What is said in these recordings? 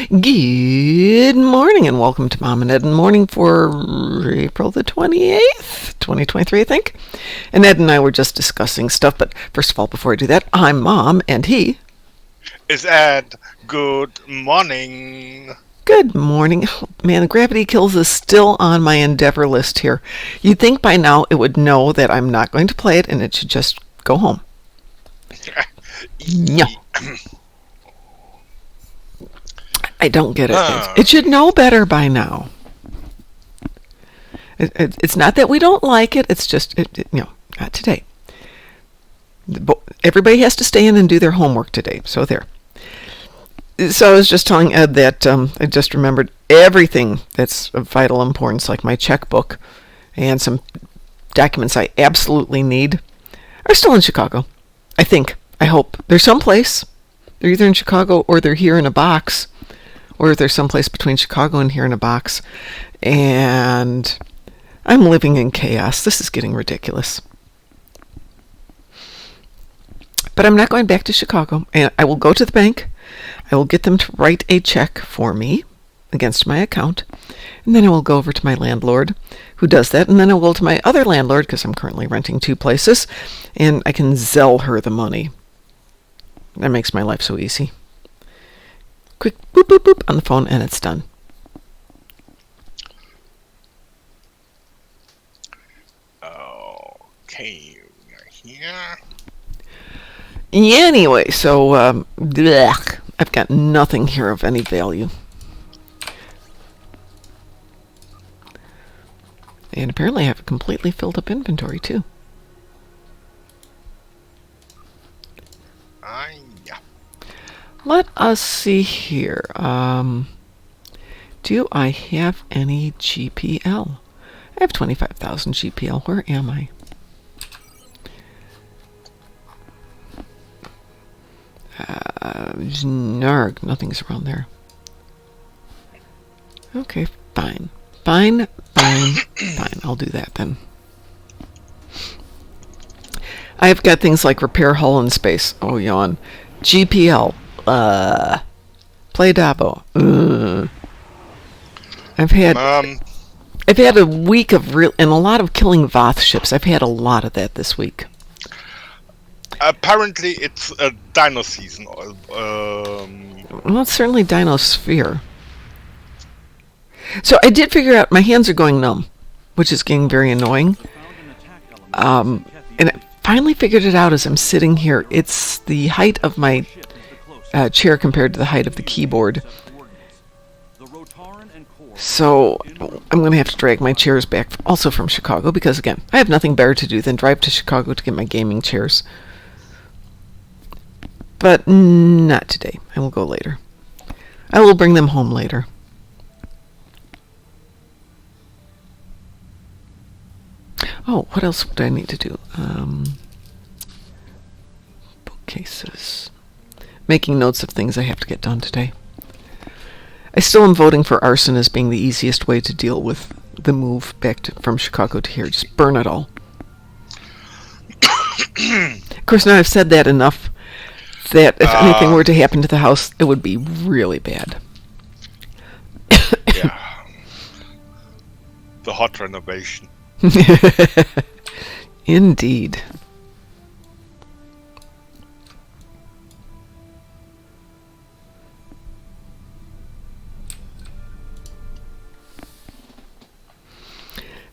Good morning and welcome to Mom and Ed in the Morning for April the 28th, 2023, I think. And Ed and I were just discussing stuff, but first of all, before I do that, I'm Mom and he is Ed. Good morning. Good morning. Oh, man, Gravity Kills is still on my endeavor list here. You'd think by now it would know that I'm not going to play it and it should just go home. No. I don't get it. It should know better by now. It's not that we don't like it. It's just, not today. Everybody has to stay in and do their homework today. So there. So I was just telling Ed that I just remembered everything that's of vital importance, like my checkbook and some documents I absolutely need, are still in Chicago. I think. I hope. They're someplace. They're either in Chicago or they're here in a box. Or they're someplace between Chicago and here in a box. And I'm living in chaos. This is getting ridiculous. But I'm not going back to Chicago. And I will go to the bank. I will get them to write a check for me against my account. And then I will go over to my landlord who does that. And then I will go to my other landlord, because I'm currently renting 2 places. And I can Zelle her the money. That makes my life so easy. Quick boop, boop, boop on the phone, and it's done. Okay, here. Anyway, so I've got nothing here of any value. And apparently I have a completely filled up inventory, too. Yeah. Let us see here. Do I have any GPL? I have 25,000 GPL. Where am I? Narg. Nothing's around there. Okay, fine. Fine. I'll do that then. I've got things like repair hull in space. Oh, yawn. GPL. Play Dabo. I've had a week of and a lot of killing Voth ships. I've had a lot of that this week. Apparently, it's a dino season. Well, it's certainly Dino Sphere. So I did figure out my hands are going numb, which is getting very annoying. And I finally figured it out as I'm sitting here. It's the height of my chair compared to the height of the keyboard. So I'm going to have to drag my chairs back also from Chicago because, again, I have nothing better to do than drive to Chicago to get my gaming chairs. But not today. I will go later. I will bring them home later. Oh, what else would I need to do? Bookcases. Making notes of things I have to get done today. I still am voting for arson as being the easiest way to deal with the move back from Chicago to here. Just burn it all. Of course, now I've said that enough that if anything were to happen to the house, it would be really bad. Yeah. The hot renovation. Indeed.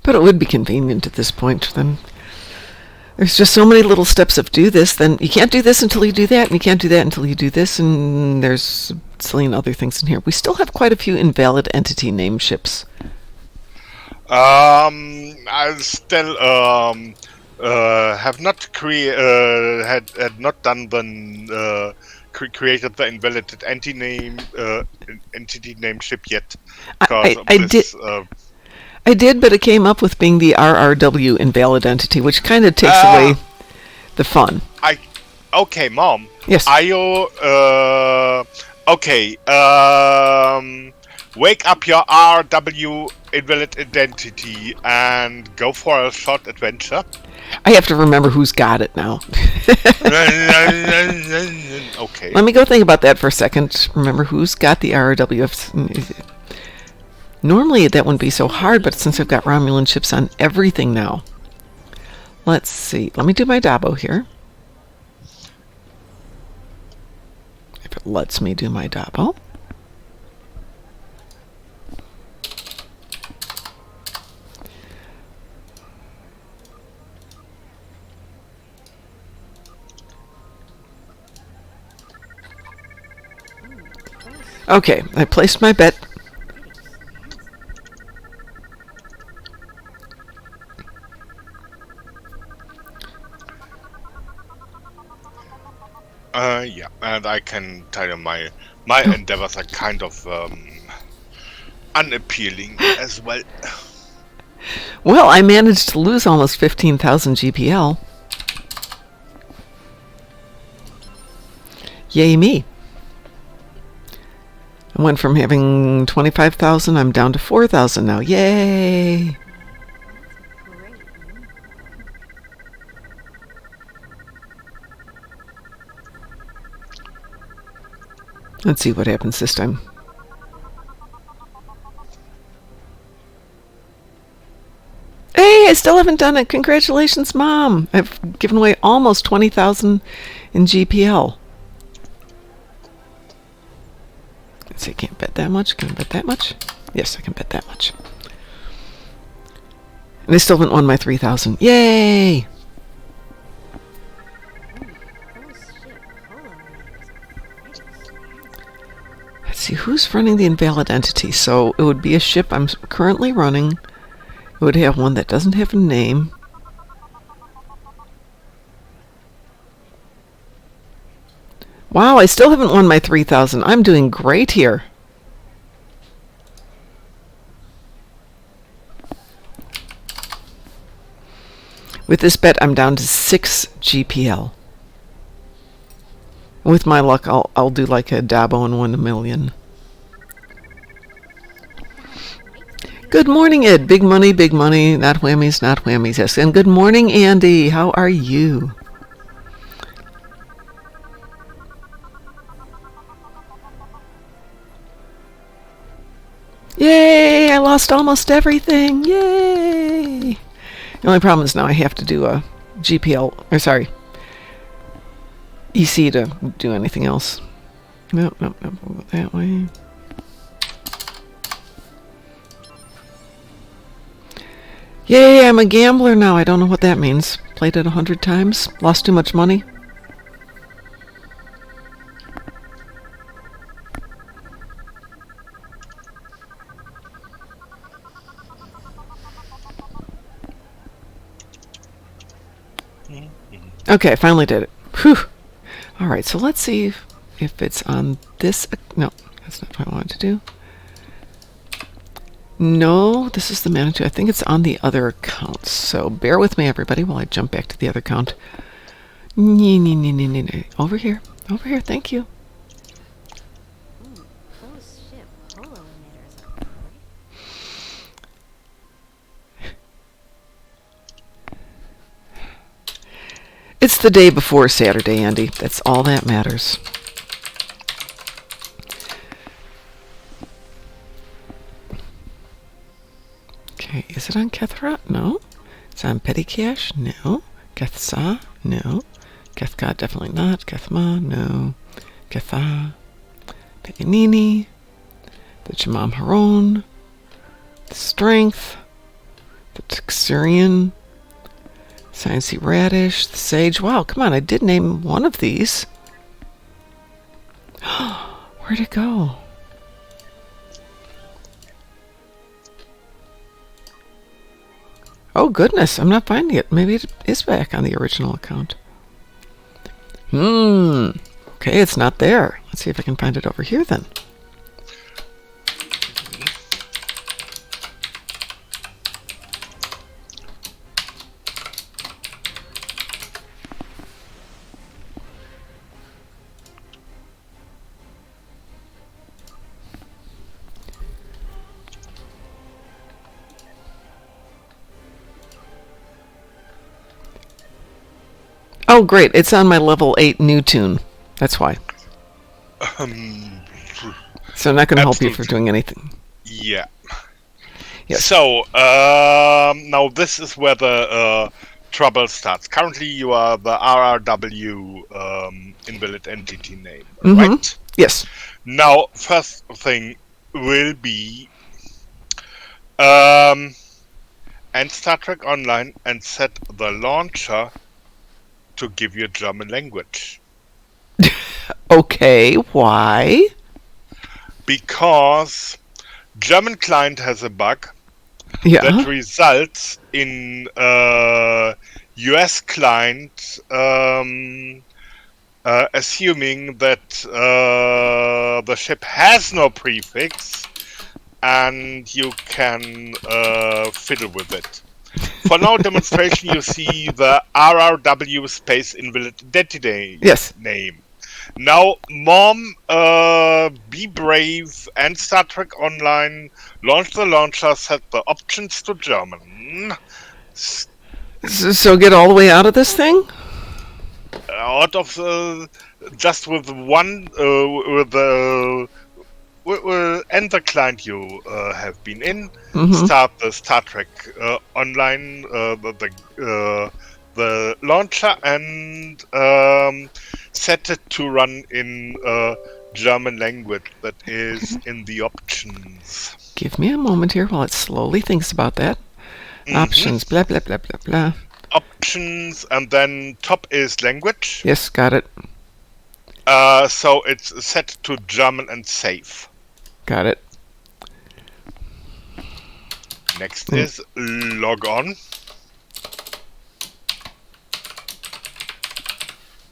But it would be convenient at this point. Then there's just so many little steps of do this. Then you can't do this until you do that, and you can't do that until you do this, and there's a zillion other things in here. We still have quite a few invalid entity name ships. I still have not had not done the created the invalidated entity name ship yet. I did, but it came up with being the RRW invalid entity, which kind of takes away the fun. Okay, Mom. Yes. Are you okay? Wake up your RW invalid identity and go for a short adventure. I have to remember who's got it now. Okay. Let me go think about that for a second. Remember who's got the RRWF. Normally that wouldn't be so hard, but since I've got Romulan ships on everything now. Let's see. Let me do my Dabo here. If it lets me do my Dabo. Okay, I placed my bet. Yeah, and I can tell you my endeavors are kind of unappealing as well. Well, I managed to lose almost 15,000 GPL. Yay me. I went from having 25,000, I'm down to 4,000 now. Yay! Let's see what happens this time. Hey, I still haven't done it. Congratulations, Mom. I've given away almost 20,000 in GPL. Let's see, I can't bet that much. Can I bet that much? Yes, I can bet that much. And I still haven't won my 3,000. Yay! Let's see, who's running the invalid entity? So it would be a ship I'm currently running. It would have one that doesn't have a name. Wow, I still haven't won my 3,000. I'm doing great here. With this bet, I'm down to 6 GPL. With my luck, I'll do like a Dabo and win 1,000,000. Good morning, Ed. Big money, not whammies, not whammies. Yes, and good morning, Andy. How are you? Yay! I lost almost everything. Yay! The only problem is now I have to do a GPL, or sorry, EC to do anything else. Nope, we'll go that way. Yay, I'm a gambler now. I don't know what that means. Played it 100 times. Lost too much money. Okay, I finally did it. Whew. Alright, so let's see if it's on this. No, that's not what I wanted to do. No, this is the manager. I think it's on the other account. So bear with me, everybody, while I jump back to the other account. Over here. Over here. Thank you. It's the day before Saturday, Andy. That's all that matters. Okay, is it on Kethra? No. It's on Petty Cash? No. Kethsa? No. Kethka? Definitely not. Kethma? No. Ketha? Peganini? The Jamam Haron? The Strength? The Tuxurian? Sciencey Radish, the Sage. Wow, come on, I did name one of these. Where'd it go? Oh, goodness, I'm not finding it. Maybe it is back on the original account. Okay, it's not there. Let's see if I can find it over here then. Oh, great. It's on my level 8 new tune. That's why. So I'm not going to help you for Absolutely. doing anything. Yeah. Yes. So, now this is where the trouble starts. Currently, you are the RRW invalid entity name, right? Yes. Now, first thing will be end Star Trek Online and set the launcher to give you German language. Okay, why? Because German client has a bug Yeah. that results in US client assuming that the ship has no prefix and you can fiddle with it. For now demonstration, you see the RRW space invalid identity Yes. name. Now, Mom, be brave, and Star Trek Online, launch the launcher, set the options to German. So get all the way out of this thing? Out of just with one, with the enter client you have been in, start the Star Trek Online, the launcher, and set it to run in German language. That is in the options. Give me a moment here while it slowly thinks about that. Options, blah, blah, blah, blah, blah. Options, and then top is language. Yes, got it. So it's set to German and safe. Got it. Next is log on.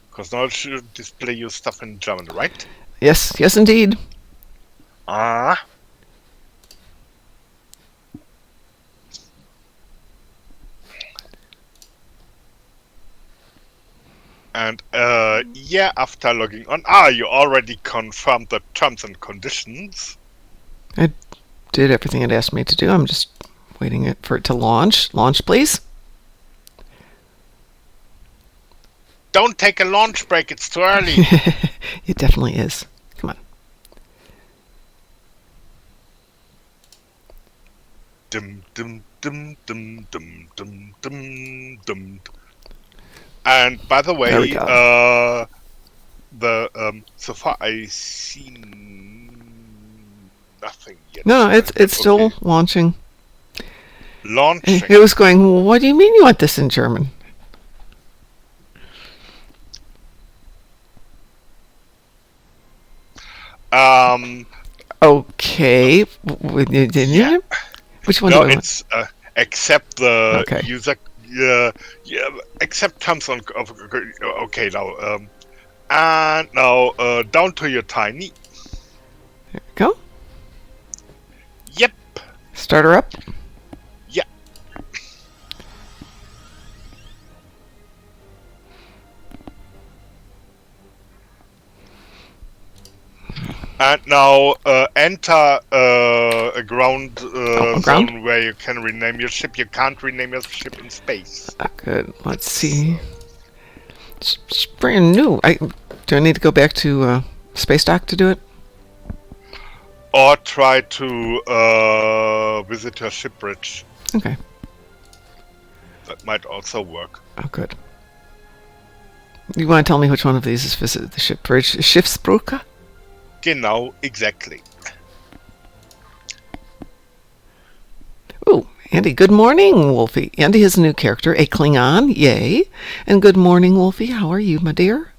Because now it should display your stuff in German, right? Yes, yes, indeed. Ah. And yeah, after logging on, you already confirmed the terms and conditions. I did everything it asked me to do. I'm just waiting for it to launch. Launch, please. Don't take a launch break, it's too early. It definitely is. Come on. Dum dum dum dum dum dum dum dum. And by the way, There we go. So far I see nothing yet. No, it's still okay. launching. Launching. It was going, well, what do you mean you want this in German? Okay. Yeah. Which one No, do I it's accept the Okay. user. Yeah, accept terms on. Okay, now. And now down to your tiny. There we go. Yep. Start her up. Yeah. And now enter a ground ground? zone where you can rename your ship. You can't rename your ship in space. Good. Let's see. It's brand new. Do I need to go back to Space Dock to do it? Or try to visit your ship bridge. Okay. That might also work. Oh, good. You want to tell me which one of these is visit the ship bridge? Schiffsbrücke? Genau, exactly. Ooh, Andy, good morning, Wolfie. Andy has a new character, a Klingon, yay. And good morning, Wolfie. How are you, my dear?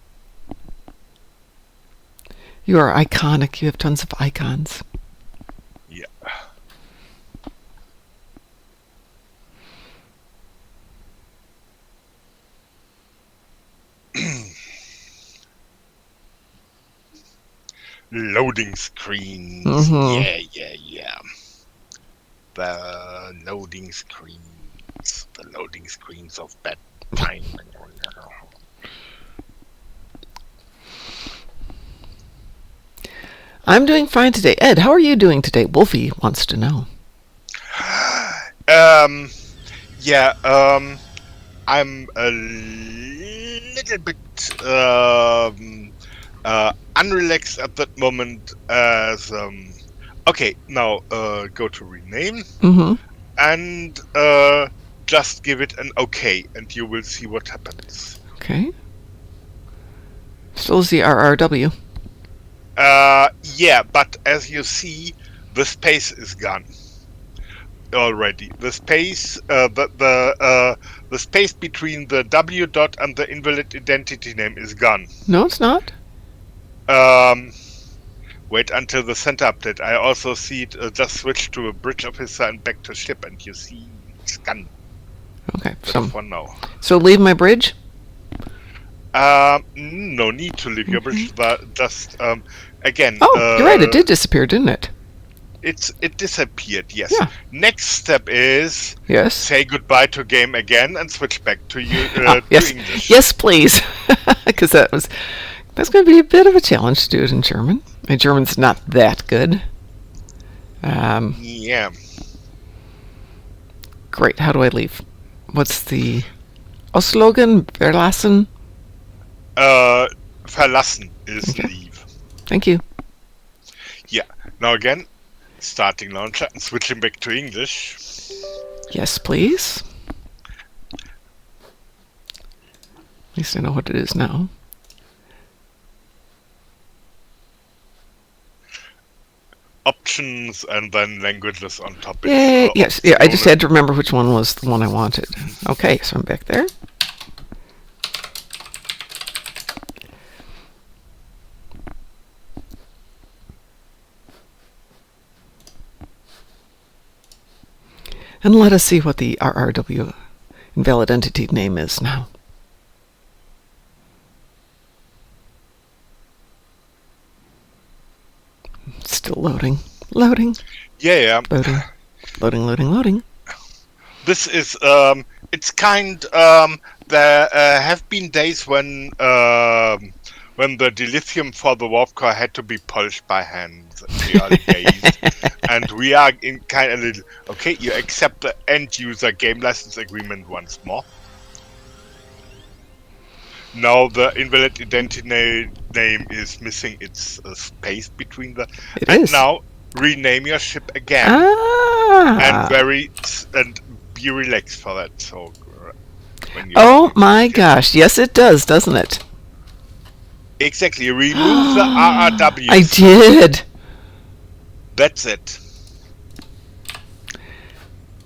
You are iconic. You have tons of icons. Yeah. Loading screens. Yeah. The loading screens. The loading screens of that time. I'm doing fine today. Ed, how are you doing today? Wolfie wants to know. I'm a little bit unrelaxed at that moment as okay, now go to rename Mm-hmm. and just give it an okay, and you will see what happens. Okay. Still ZRRW. Yeah, but as you see, the space is gone already. The space, the space between the W dot and the invalid identity name is gone. No, it's not. Um, Wait until the center update. I also see it just switch to a bridge officer and back to ship, and you see it's gone. Okay. But for now, So leave my bridge. no need to leave your bridge. Just again, Oh, you're right. It did disappear, didn't it? it disappeared. Yes. Yeah. Next step is Yes. say goodbye to game again and switch back to you Yes. to English. Yes, please. Because that's going to be a bit of a challenge to do it in German. My German's not that good. Yeah. Great. How do I leave? What's the Auslogen verlassen? Verlassen is Okay. leave. Thank you. Yeah. Now again, starting launcher and switching back to English. Yes, please. At least I know what it is now. Options and then languages on top. Yay! Yes, yeah. I just had to remember which one was the one I wanted. Okay, so I'm back there. And let us see what the RRW invalid entity name is now. Still loading. Loading. Yeah. Loading. Loading, loading, loading. This is it's kind there have been days when the dilithium for the warp core had to be polished by hand in the early days. And we are in kind of little okay, you accept the end user game license agreement once more. Now the invalid identity name is missing its space between the It and is. now rename your ship again. Ah. And be relaxed for that. So when you Oh my gosh. Yes, it does, doesn't it? exactly remove the RRW. I did. That's it.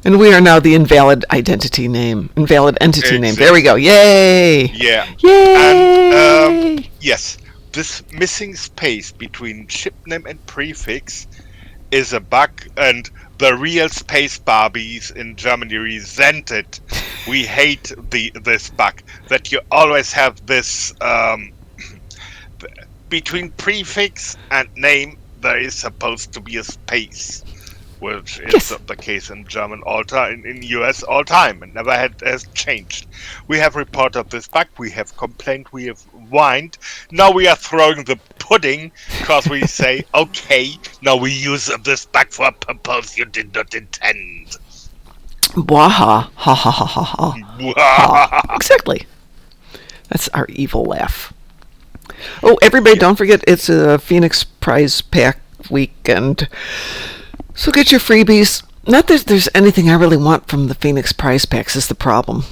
And we are now the invalid identity name. Invalid entity name. Exactly. There we go. Yay. Yeah. Yay. And yes, this missing space between ship name and prefix is a bug, and the real space Barbies in Germany resent it. We hate this bug that you always have this between prefix and name there is supposed to be a space, which is Yes. the case in German in US all time and never has changed. We have reported this bug, we have complained, we have whined. Now we are throwing the pudding because we say, okay, now we use this bug for a purpose you did not intend. Waha. Ha ha ha ha ha. Ha. Exactly. That's our evil laugh. Oh, everybody, don't forget it's a Phoenix Prize Pack weekend. So get your freebies. Not that there's anything I really want from the Phoenix Prize Packs is the problem.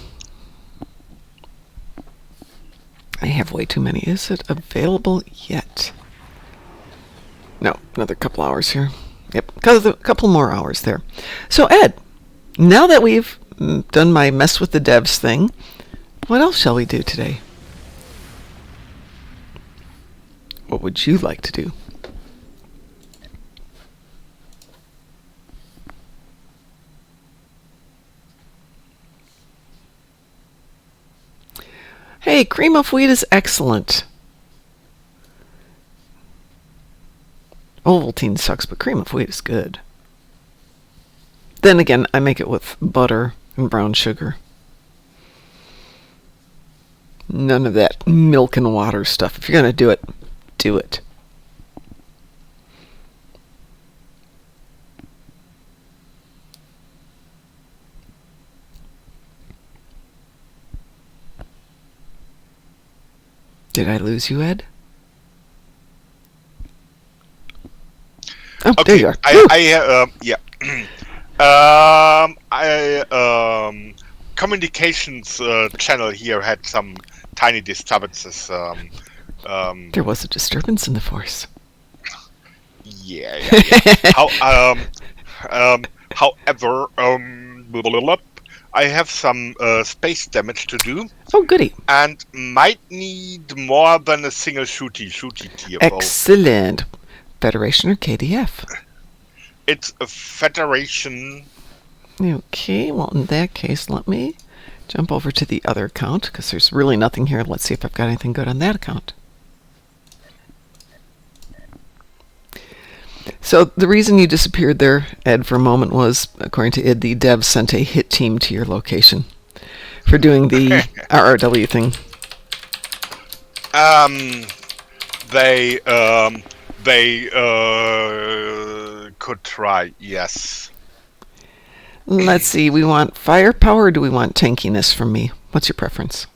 I have way too many. Is it available yet? No, another couple hours here. Yep, a couple more hours there. So Ed, now that we've done my mess with the devs thing, what else shall we do today? What would you like to do? Hey, cream of wheat is excellent. Ovaltine sucks, but cream of wheat is good. Then again, I make it with butter and brown sugar. None of that milk and water stuff. If you're going to do it, do it. Did I lose you, Ed? Oh, there Okay, you are. yeah. Communications channel here had some tiny disturbances. There was a disturbance in the force. Yeah. However, blah, blah, blah, I have some space damage to do, Oh, goody. and might need more than a single shooty TFO. Excellent. Federation or KDF? It's a Federation. Okay, well, in that case, let me jump over to the other account, because there's really nothing here. Let's see if I've got anything good on that account. So the reason you disappeared there, Ed, for a moment was, according to Id, the devs sent a hit team to your location for doing the RRW thing. They could try, yes. Let's see, we want firepower or do we want tankiness from me? What's your preference?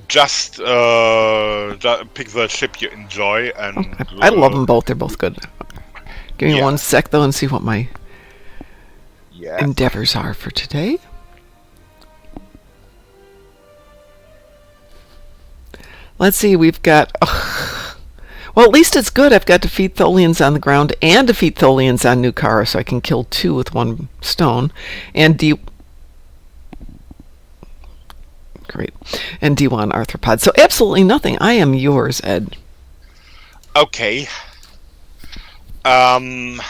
Just pick the ship you enjoy, and I love them both. They're both good. Give me 1 sec though and see what my endeavors are for today. Let's see, we've got... well, at least it's good. I've got defeat Tholians on the ground and defeat Tholians on Nukara, so I can kill 2 with 1 stone. And Great. And D1 arthropod. So absolutely nothing. I am yours, Ed. Okay. Then...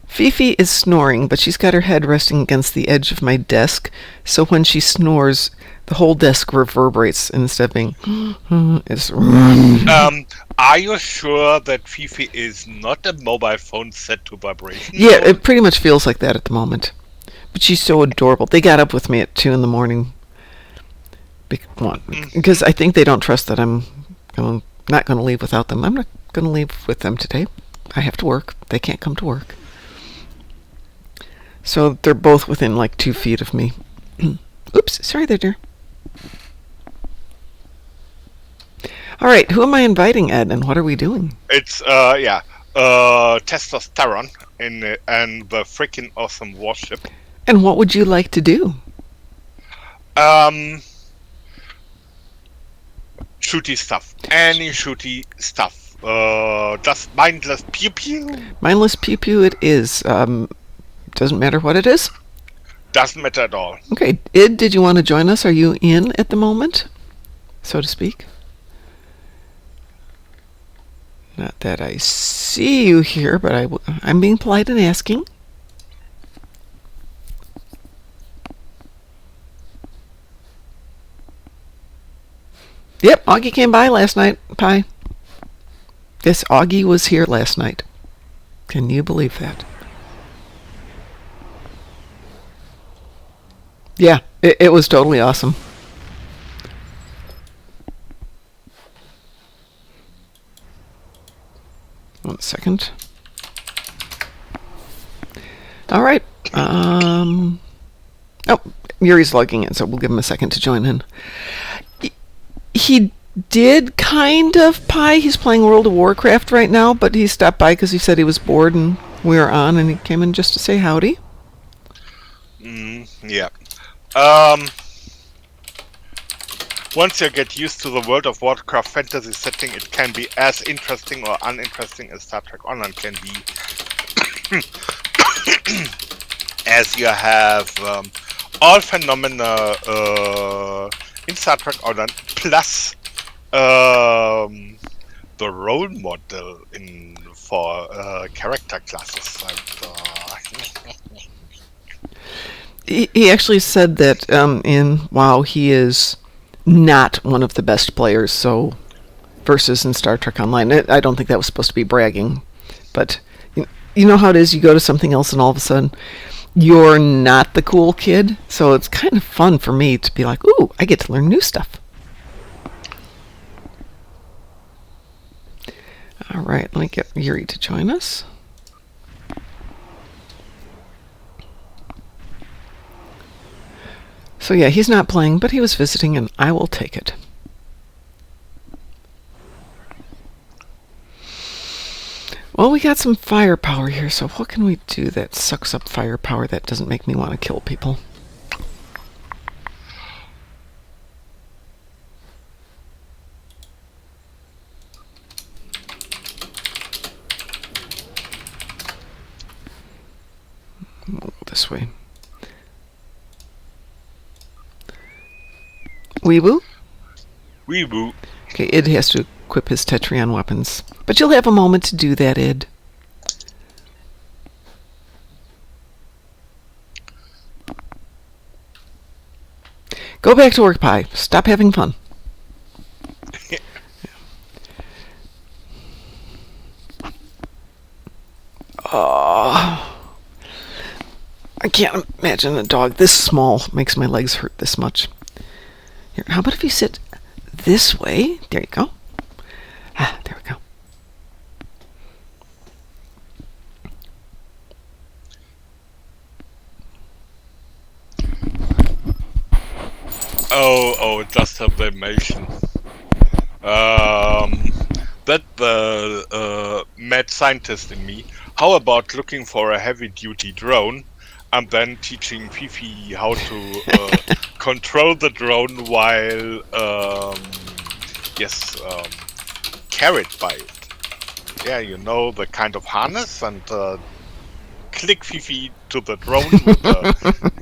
Fifi is snoring, but she's got her head resting against the edge of my desk, so when she snores, the whole desk reverberates instead of being... it's... Are you sure that Fifi is not a mobile phone set to vibration? Yeah, it pretty much feels like that at the moment. But she's so adorable. They got up with me at 2 in the morning. Because I think they don't trust that I'm not going to leave without them. I'm not going to leave with them today. I have to work. They can't come to work. So they're both within like 2 feet of me. Oops, sorry there, dear. All right, who am I inviting, Ed, and what are we doing? It's testosterone and the freaking awesome warship. And what would you like to do? Shooty stuff. Any shooty stuff. Just mindless pew pew. Mindless pew pew it is. Doesn't matter what it is? Doesn't matter at all. Okay, Id, did you want to join us? Are you in at the moment, so to speak? Not that I see you here, but I'm being polite and asking. Yep, Augie came by last night, Pi. Yes, Augie was here last night. Can you believe that? Yeah, it was totally awesome. One second. All right. Oh, Yuri's logging in, so we'll give him a second to join in. He did kind of Pi. He's playing World of Warcraft right now, but he stopped by because he said he was bored and we were on, and he came in just to say howdy. Yeah. Once you get used to the World of Warcraft fantasy setting, it can be as interesting or uninteresting as Star Trek Online can be. As you have all phenomena in Star Trek Online, plus the role model for character classes. He actually said that in WoW he is not one of the best players, so versus in Star Trek Online. I don't think that was supposed to be bragging, but you know how it is, you go to something else and all of a sudden you're not the cool kid, so it's kind of fun for me to be like, ooh, I get to learn new stuff. All right, let me get Yuri to join us. So yeah, he's not playing, but he was visiting, and I will take it. Well, we got some firepower here, so what can we do that sucks up firepower that doesn't make me want to kill people? We'll go this way. Weeboo? Weeboo. Okay, Id has to equip his Tetrion weapons. But you'll have a moment to do that, Id. Go back to work, Pi. Stop having fun. Oh, I can't imagine a dog this small makes my legs hurt this much. Here, how about if you sit this way? There you go. Ah, there we go. Oh, it does have the animation. That the mad scientist in me. How about looking for a heavy-duty drone and then teaching Fifi how to control the drone while, carried by it. Yeah, you know, the kind of harness, and click Fifi to the drone with the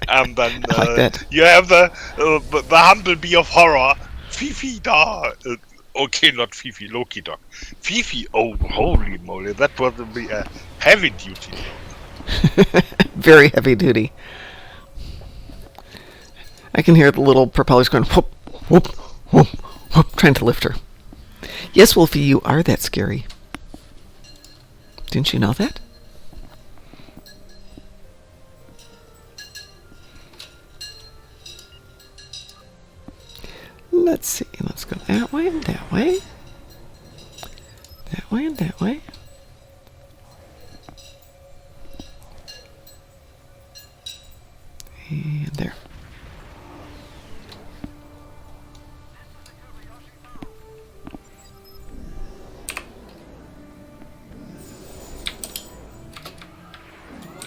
and then like that. you have the humblebee of horror, Fifi da. Okay, not Fifi, Loki dog. Fifi, oh, holy moly, that would be a heavy duty drone. Very heavy duty. I can hear the little propellers going whoop, whoop, whoop, whoop, trying to lift her. Yes, Wolfie, you are that scary. Didn't you know that? Let's see. Let's go that way and that way. That way and that way. And there.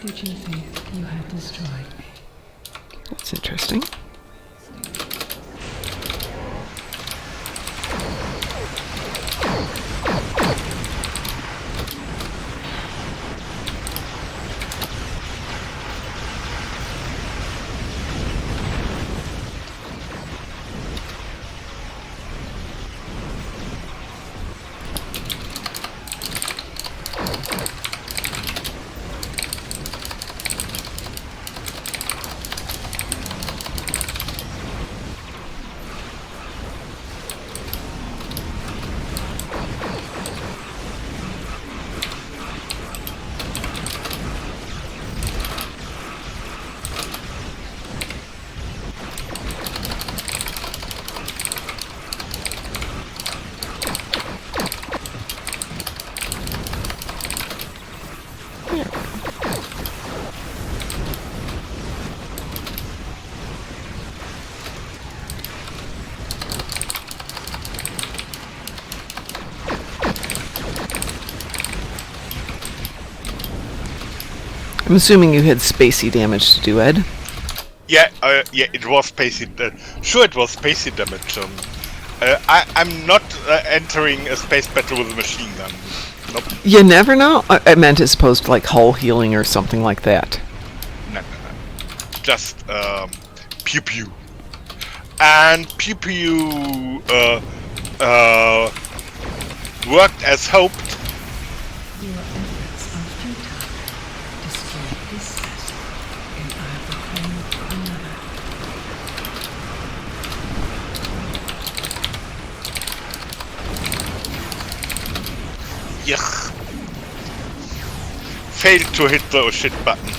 Did you think you had destroyed me? That's interesting. I'm assuming you had spacey damage to do, Ed. Yeah, it was spacey. Sure, it was spacey damage. I'm not entering a space battle with a machine gun. Nope. You never know. I meant as opposed to like hull healing or something like that. No. Just pew pew. And pew pew worked as hoped. Your efforts are futile. Destroy this vessel, and I will claim another. Yuck. Failed to hit the oh shit button.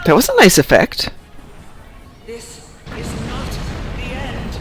That was a nice effect. This is not the end.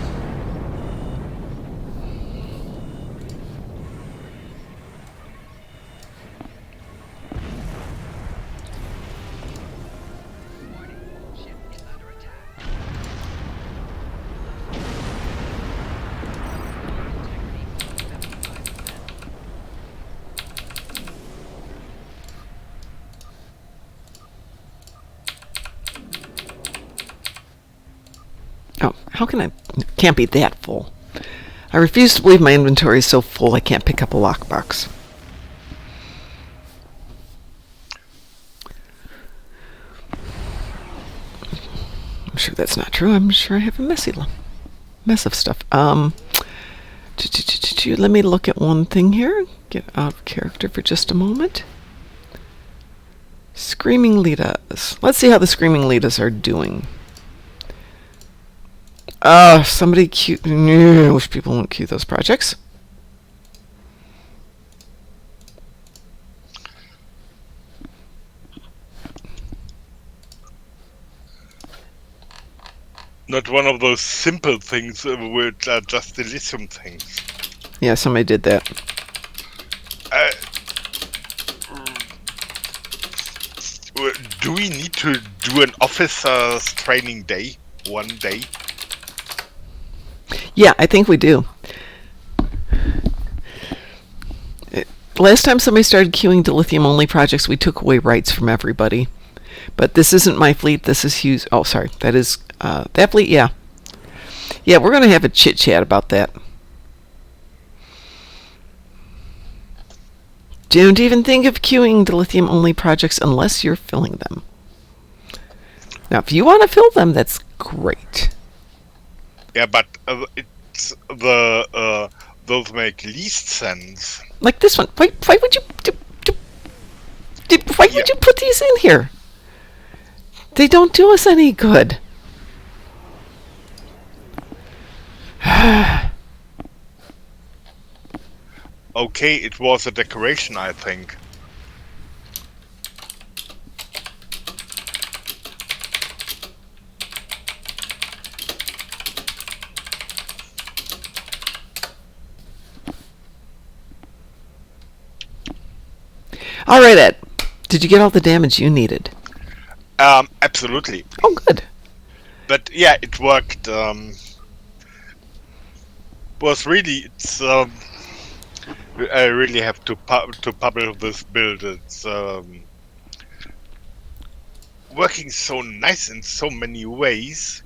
Oh, how can I? Can't be that full. I refuse to believe my inventory is so full I can't pick up a lockbox. I'm sure that's not true. I'm sure I have a mess of stuff. Let me look at one thing here. Get out of character for just a moment. Screaming Litas. Let's see how the Screaming Litas are doing. Somebody queue. I wish people wouldn't queue those projects. Not one of those simple things which are just delicium things. Yeah, somebody did that. Do we need to do an officer's training day? One day? Yeah, I think we do. Last time somebody started queuing to lithium-only projects, we took away rights from everybody. But this isn't my fleet. This is Hughes. Oh, sorry. That is that fleet. Yeah, yeah. We're gonna have a chit chat about that. Don't even think of queuing to lithium-only projects unless you're filling them. Now, if you want to fill them, that's great. Yeah, but it's the those make least sense. Like this one. Why would you? Why would you put these in here? They don't do us any good. Okay, it was a decoration, I think. All right, Ed. Did you get all the damage you needed? Absolutely. Oh, good. But yeah, it worked. Was really it's. I really have to publish this build. It's working so nice in so many ways.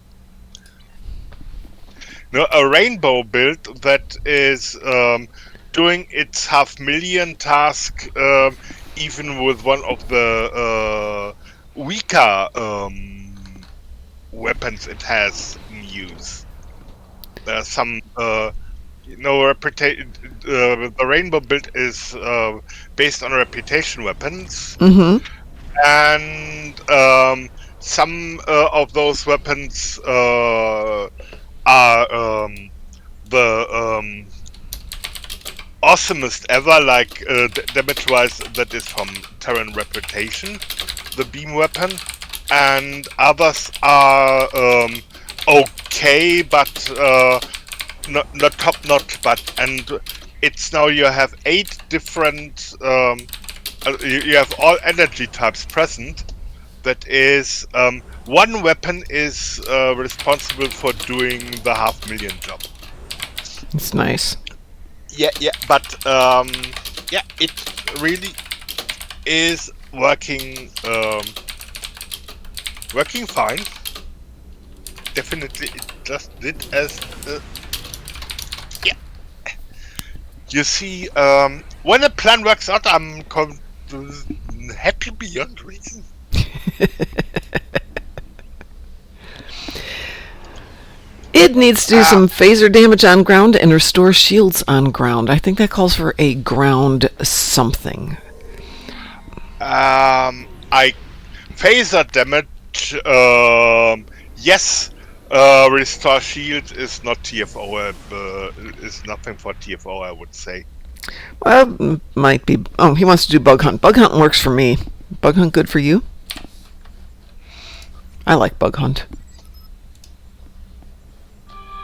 No, a rainbow build that is doing its 500,000 task, even with one of the weaker weapons it has in use. There are some, the rainbow build is based on reputation weapons, Mm-hmm. and some of those weapons are the awesomest ever, like damage-wise, that is from Terran Reputation, the beam weapon, and others are okay, but not top-notch. And it's now you have 8 different. You have all energy types present. That is, one weapon is responsible for doing the 500,000 job. It's nice. Yeah, but yeah, it really is working fine. Definitely, it just did as yeah. You see, when a plan works out, I'm happy beyond reason. It needs to do some phaser damage on ground and restore shields on ground. I think that calls for a ground something. Phaser damage, yes. Restore shield is not TFO. Is nothing for TFO, I would say. Well, might be. Oh, he wants to do bug hunt. Bug hunt works for me. Bug hunt good for you? I like Bug Hunt.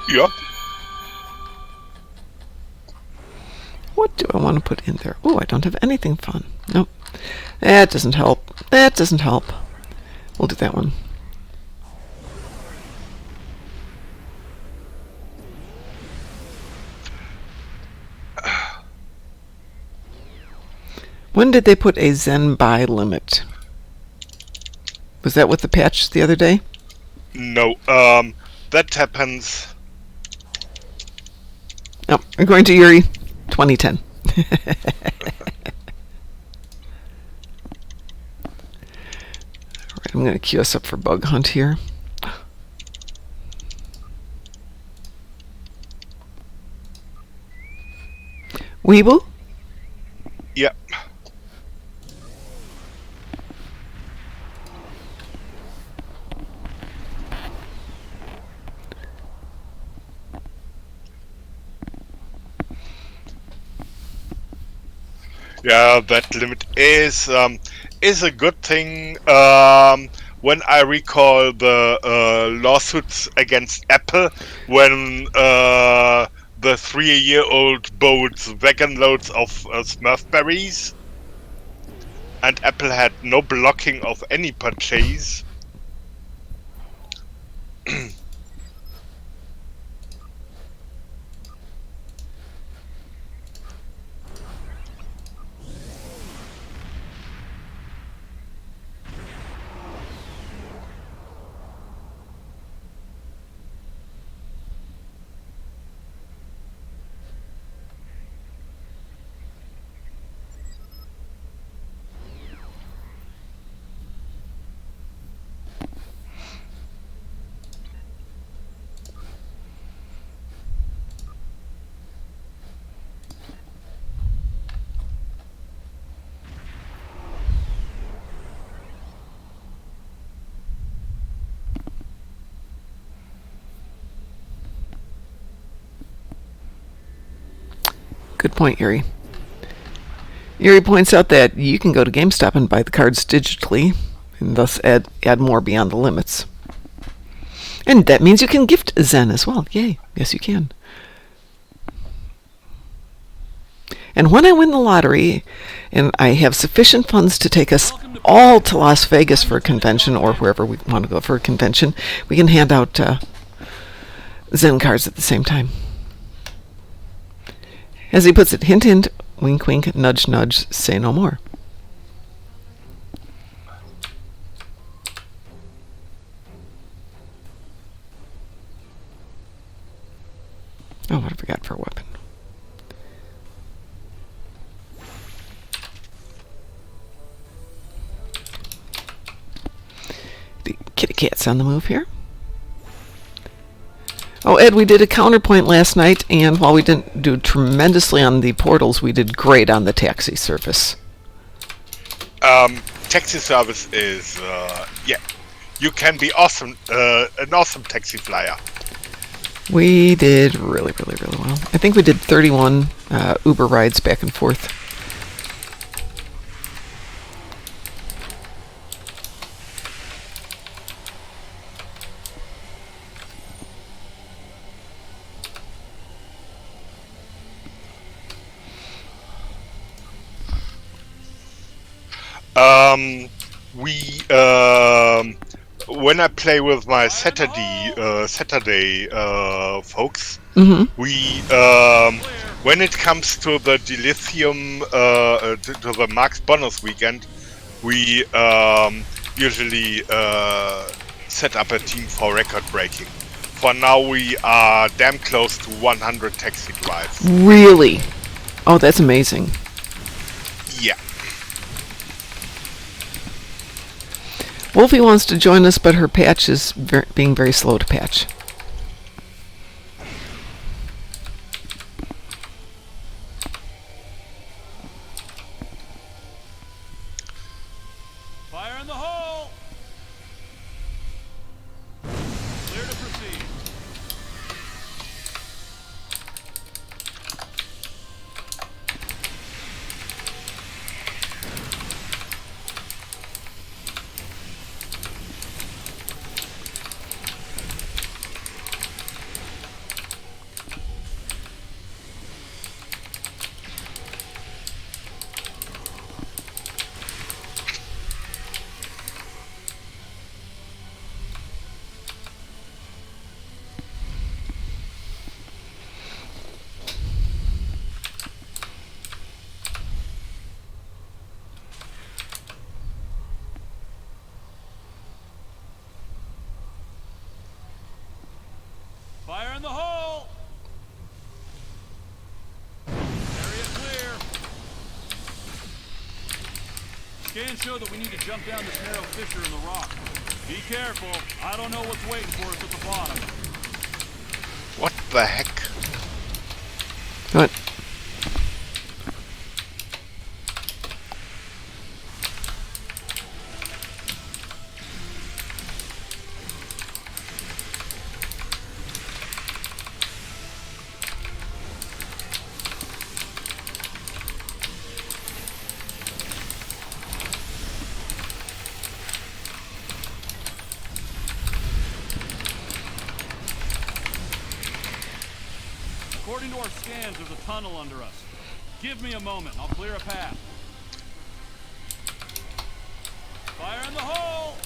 Yeah. What do I want to put in there? Oh, I don't have anything fun. Nope. That doesn't help. That doesn't help. We'll do that one. When did they put a Zen buy limit? Was that with the patch the other day? No, that happens. No, we're going to Yuri 2010. Alright, I'm going to queue us up for Bug Hunt here. Weeble? Yeah. Yeah, that limit is a good thing. When I recall the lawsuits against Apple, when the 3-year-old bought wagon loads of Smurf berries, and Apple had no blocking of any purchase. Good point, Yuri. Yuri points out that you can go to GameStop and buy the cards digitally, and thus add more beyond the limits. And that means you can gift Zen as well. Yay. Yes, you can. And when I win the lottery, and I have sufficient funds to take us all to Las Vegas for a convention, or wherever we want to go for a convention, we can hand out Zen cards at the same time. As he puts it, hint, hint, wink, wink, nudge, nudge, say no more. Oh, what have we got for a weapon? The kitty cat's on the move here. Oh, Ed, we did a counterpoint last night, and while we didn't do tremendously on the portals, we did great on the taxi service. Taxi service is, yeah, you can be awesome, an awesome taxi flyer. We did really, really, really well. I think we did 31 Uber rides back and forth. When I play with my Saturday folks, we when it comes to the Dilithium to the Max bonus weekend, we usually set up a team for record breaking. For now, we are damn close to 100 taxi drives. Really? Oh, that's amazing. Yeah. Wolfie wants to join us, but her patch is being very slow to patch. Fire in the hole! Clear to proceed. Scans show that we need to jump down this narrow fissure in the rock. Be careful. I don't know what's waiting for us at the bottom. What the heck? What? According to our scans, there's a tunnel under us. Give me a moment. I'll clear a path. Fire in the hole!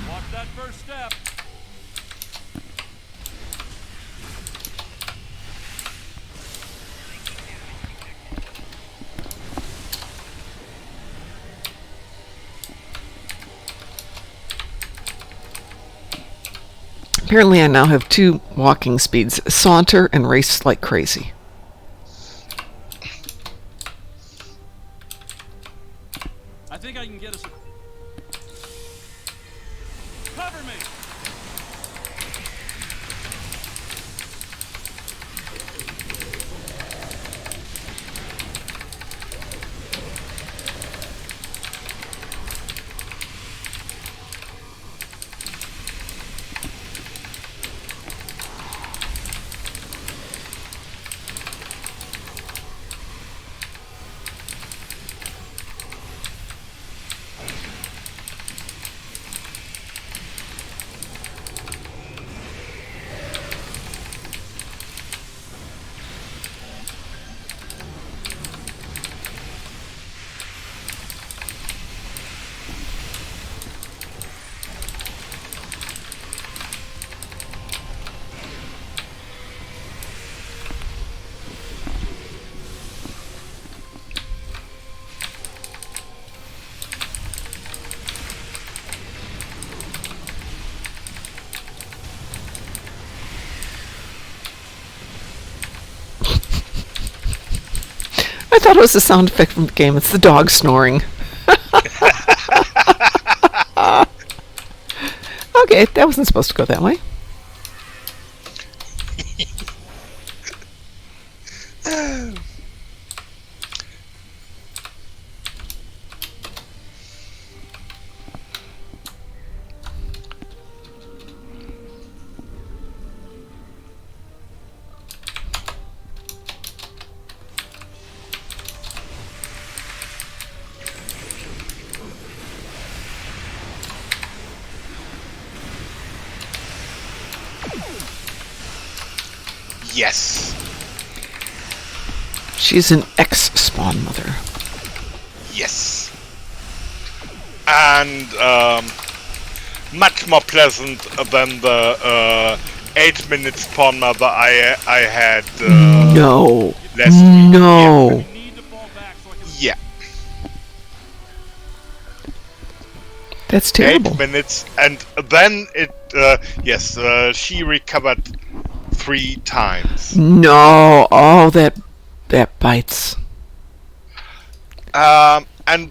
Watch that first step. Apparently I now have 2 walking speeds, saunter and race like crazy. I think I can get us a... Cover me! I thought it was a sound effect from the game. It's the dog snoring. Okay, that wasn't supposed to go that way. Yes. She's an ex-spawn mother. Yes. And much more pleasant than the 8-minute spawn mother I had No. last week. No. We need to fall back so I can... Yeah. That's terrible. 8 minutes, and then it yes, she recovered 3 times. No. Oh, that bites. And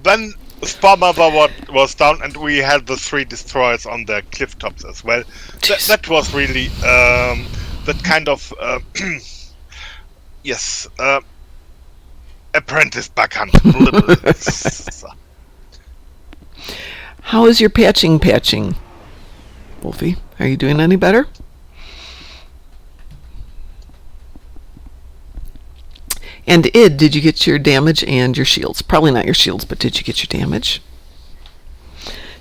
then Spawn Mother was down, and we had the 3 destroyers on the cliff tops as well. That was really that kind of yes, apprentice bug hunt. How is your patching, Wolfie? Are you doing any better? And Id, did you get your damage and your shields? Probably not your shields, but did you get your damage?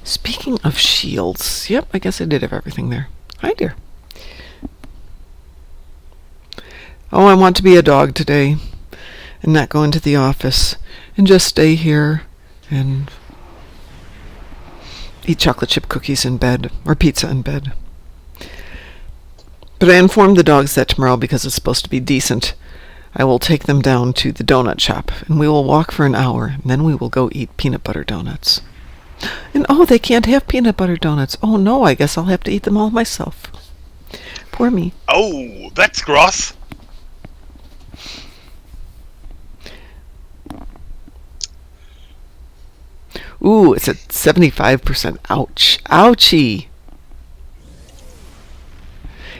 Speaking of shields, yep, I guess I did have everything there. Hi, dear. Oh, I want to be a dog today and not go into the office and just stay here and eat chocolate chip cookies in bed or pizza in bed. But I informed the dogs that tomorrow, because it's supposed to be decent, I will take them down to the donut shop and we will walk for an hour, and then we will go eat peanut butter donuts. And oh, they can't have peanut butter donuts. Oh no, I guess I'll have to eat them all myself. Poor me. Oh, that's gross. Ooh, it's at 75%. Ouch. Ouchie.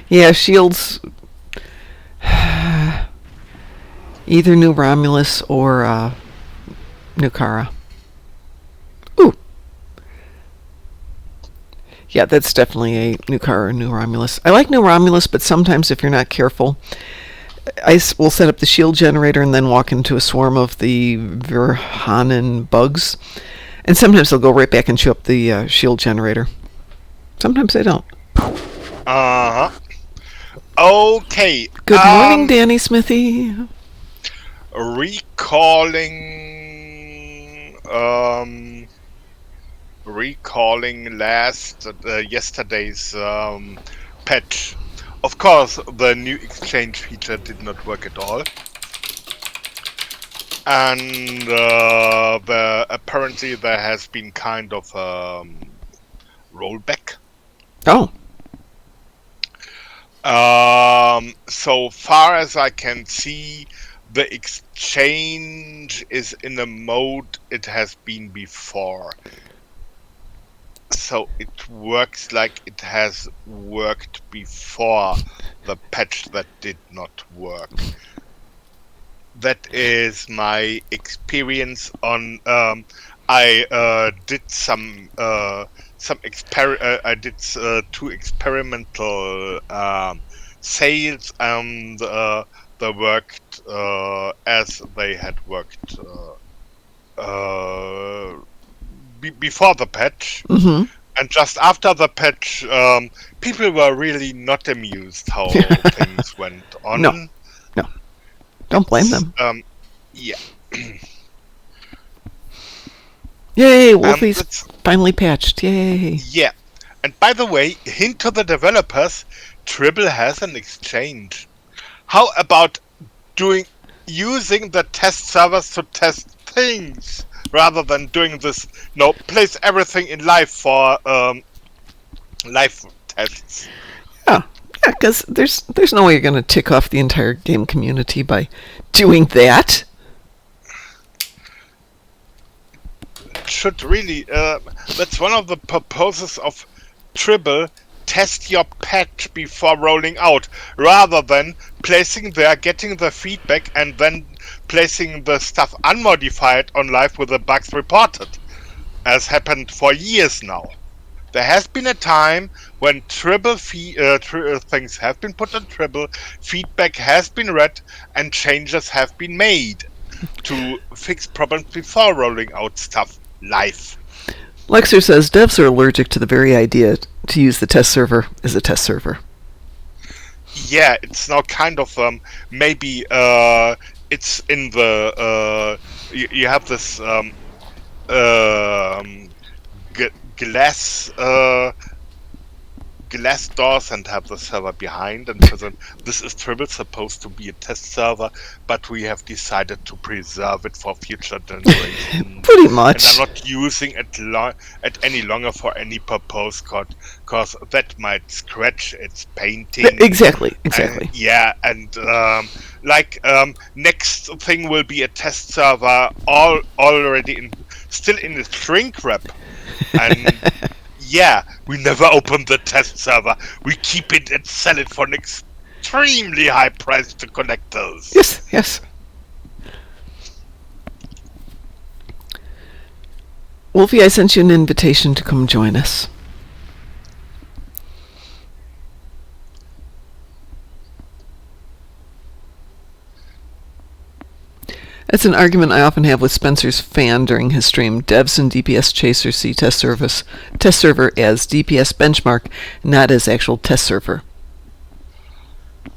Yeah, shields. Either New Romulus or New Kara. Ooh. Yeah, that's definitely a New Kara or New Romulus. I like New Romulus, but sometimes if you're not careful, will set up the shield generator and then walk into a swarm of the Virhanen bugs. And sometimes they'll go right back and chew up the shield generator. Sometimes they don't. Uh-huh. Okay. Good morning, Danny Smithy. Recalling yesterday's patch. Of course, the new exchange feature did not work at all, and apparently there has been kind of rollback. Oh. So far as I can see, the exchange is in the mode it has been before. So it works like it has worked before the patch that did not work. That is my experience on. I did I did 2 experimental sales, and they worked as they had worked before the patch. Mm-hmm. And just after the patch, people were really not amused how things went on. No. Don't blame them. Yeah. Yay, Wolfie's finally patched. Yay. Yeah. And by the way, hint to the developers, Tribble has an exchange. How about using the test servers to test things rather than doing this? No, place everything in live for live tests. Yeah, because there's no way you're going to tick off the entire game community by doing that. Should really that's one of the purposes of Tribble. Test your patch before rolling out, rather than placing there, getting the feedback, and then placing the stuff unmodified on live with the bugs reported, as happened for years now. There has been a time when Tribble things have been put on Tribble, feedback has been read, and changes have been made to fix problems before rolling out stuff live. Lexer says devs are allergic to the very idea to use the test server as a test server. Yeah, it's now kind of maybe it's in the you have this glass doors and have the server behind, and present. This is Tribble supposed to be a test server, but we have decided to preserve it for future generations. Pretty much. And I'm not using it any longer for any purpose, because that might scratch its painting. Exactly. And, yeah, and next thing will be a test server already still in the shrink wrap, and. Yeah, we never open the test server. We keep it and sell it for an extremely high price to collectors. Yes. Wolfie, I sent you an invitation to come join us. That's an argument I often have with Spencer's fan during his stream. Devs and DPS chasers see test server as DPS benchmark, not as actual test server.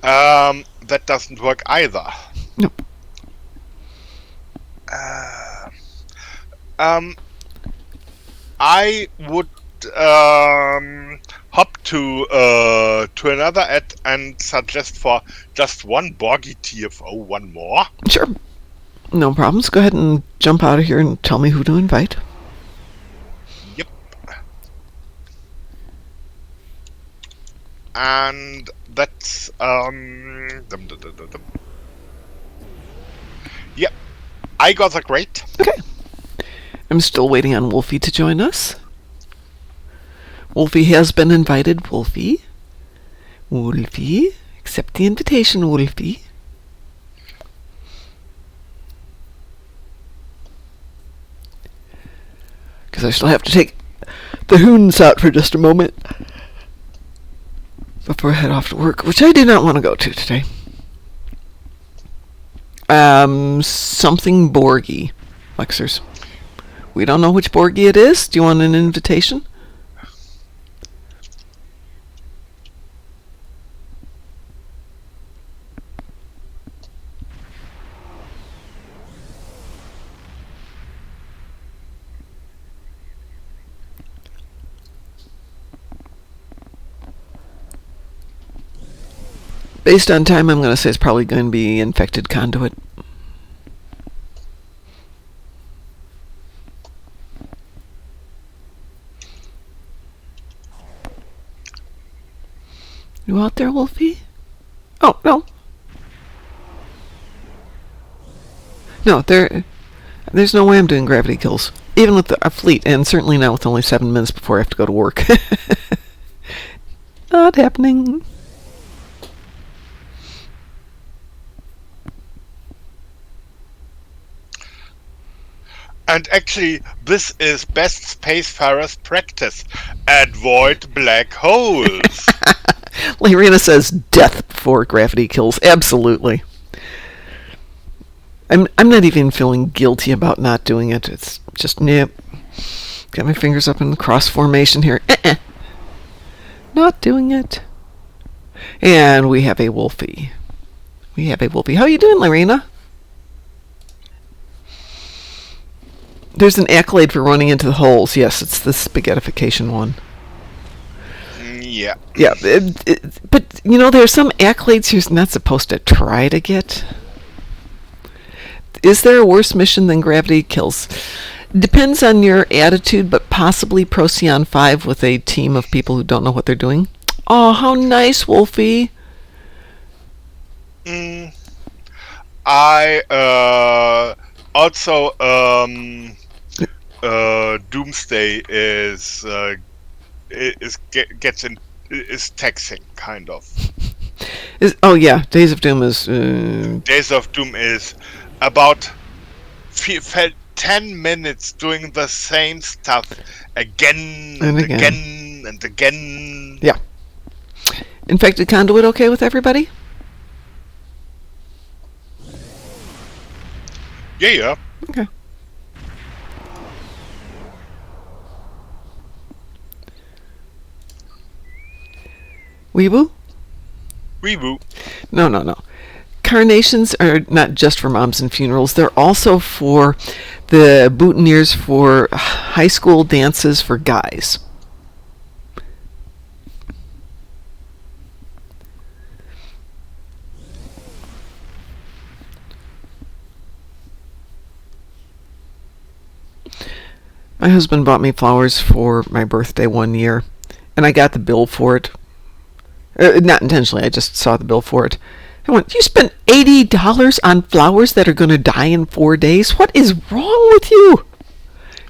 That doesn't work either. No. I would hop to another ad and suggest for just one Borgie TFO, one more. Sure. No problems. Go ahead and jump out of here and tell me who to invite. Yep. And that's Yep. I got a great. Okay. I'm still waiting on Wolfie to join us. Wolfie has been invited. Wolfie? Wolfie? Accept the invitation, Wolfie. Because I still have to take the hoons out for just a moment before I head off to work, which I do not want to go to today. Something Borgie, Lexers. We don't know which Borgie it is. Do you want an invitation? Based on time, I'm going to say it's probably going to be infected conduit. You out there, Wolfie? Oh, no. No, there's no way I'm doing gravity kills. Even with a fleet, and certainly not with only 7 minutes before I have to go to work. Not happening. And actually, this is best spacefarer's practice. Avoid black holes. Lyrina says death before gravity kills. Absolutely. I'm not even feeling guilty about not doing it. It's just, nope. Got my fingers up in the cross formation here. Not doing it. And we have a Wolfie. How you doing, Lyrina? There's an accolade for running into the holes. Yes, it's the spaghettification one. Yeah. Yeah, but, you know, there's some accolades you're not supposed to try to get. Is there a worse mission than gravity kills? Depends on your attitude, but possibly Procyon 5 with a team of people who don't know what they're doing. Oh, how nice, Wolfie. I also Doomsday is taxing, kind of. Oh yeah, Days of Doom is. Days of Doom is about 10 minutes doing the same stuff again and again and again. Yeah. Infected Conduit okay with everybody? Yeah. Okay. Weeboo? Weeboo. No. Carnations are not just for moms and funerals. They're also for the boutonnieres for high school dances for guys. My husband bought me flowers for my birthday one year, and I got the bill for it. Not intentionally, I just saw the bill for it. I went, you spent $80 on flowers that are going to die in 4 days? What is wrong with you?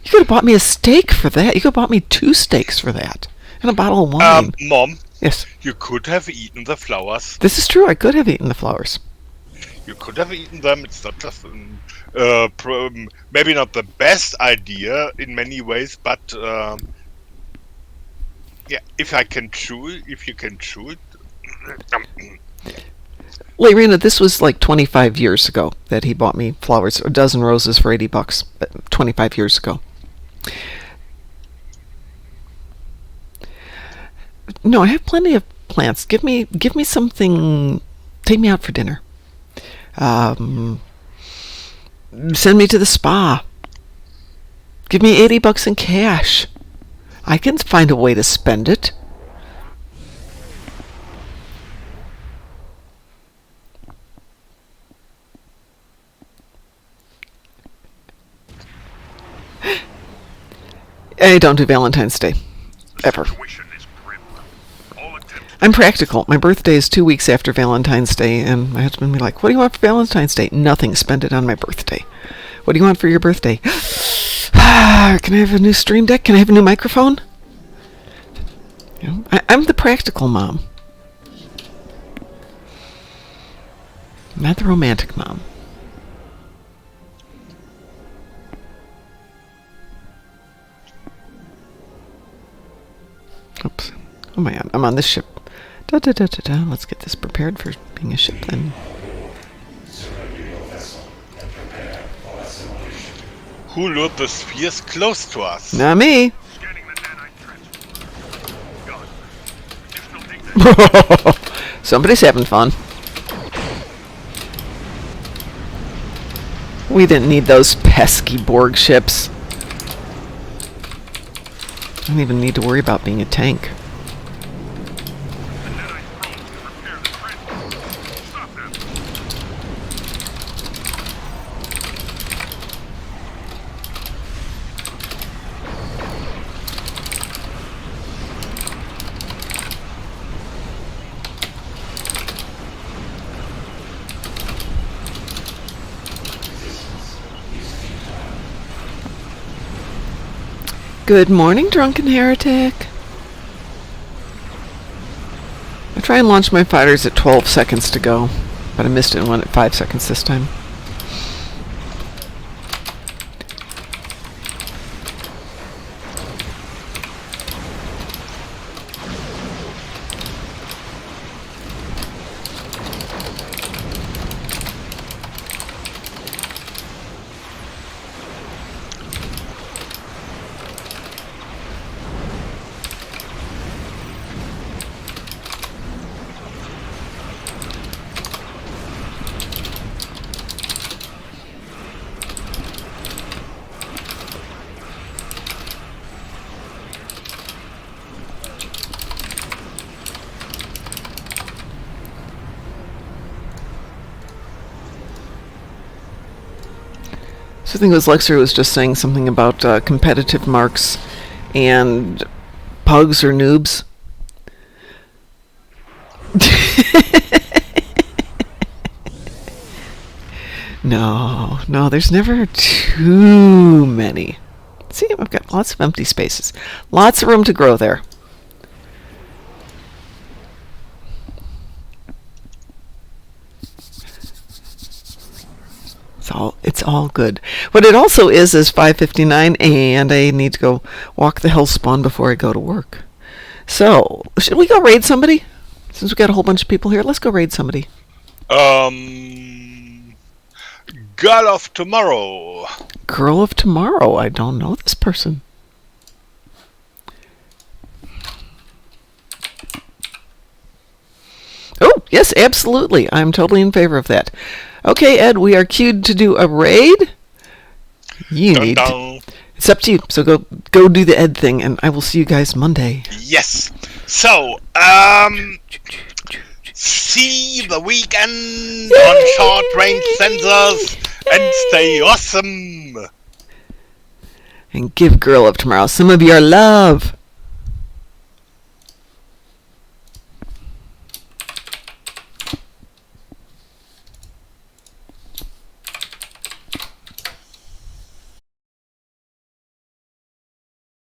You could have bought me a steak for that. You could have bought me 2 steaks for that. And a bottle of wine. Mom. Yes. You could have eaten the flowers. This is true. I could have eaten the flowers. You could have eaten them. It's not just maybe not the best idea in many ways, but yeah, if you can chew it. Lyrina, this was like 25 years ago that he bought me flowers, a dozen roses for $80. 25 years ago. No, I have plenty of plants. Give me something. Take me out for dinner. Send me to the spa. Give me $80 in cash. I can find a way to spend it. I don't do Valentine's Day. Ever. I'm practical. My birthday is 2 weeks after Valentine's Day, and my husband will be like, what do you want for Valentine's Day? Nothing. Spend it on my birthday. What do you want for your birthday? Can I have a new stream deck? Can I have a new microphone? You know, I'm the practical mom. Not the romantic mom. Oops. Oh my god, I'm on this ship. Da, da, da, da, da. Let's get this prepared for being a ship then. Who lured the spheres close to us? Not me. Scanning the nanite trench. Gone. Additional data. Somebody's having fun. We didn't need those pesky Borg ships. I don't even need to worry about being a tank. The nanite probes can repair the trench. Stop them. Good morning, drunken heretic. I try and launch my fighters at 12 seconds to go, but I missed it and went at 5 seconds this time. So I think it was Lexer who was just saying something about competitive marks and pugs or noobs. No, there's never too many. See, I've got lots of empty spaces. Lots of room to grow there. It's all good. What it also is 5:59, and I need to go walk the hellspawn before I go to work. So, should we go raid somebody? Since we got a whole bunch of people here, let's go raid somebody. Girl of Tomorrow. Girl of Tomorrow. I don't know this person. Oh, yes, absolutely. I'm totally in favor of that. Okay, Ed, we are queued to do a raid. You Dun, need dun. to, it's up to you. So go do the Ed thing, and I will see you guys Monday. Yes. So, see the weekend on short range sensors and stay awesome. And give Girl of Tomorrow some of your love.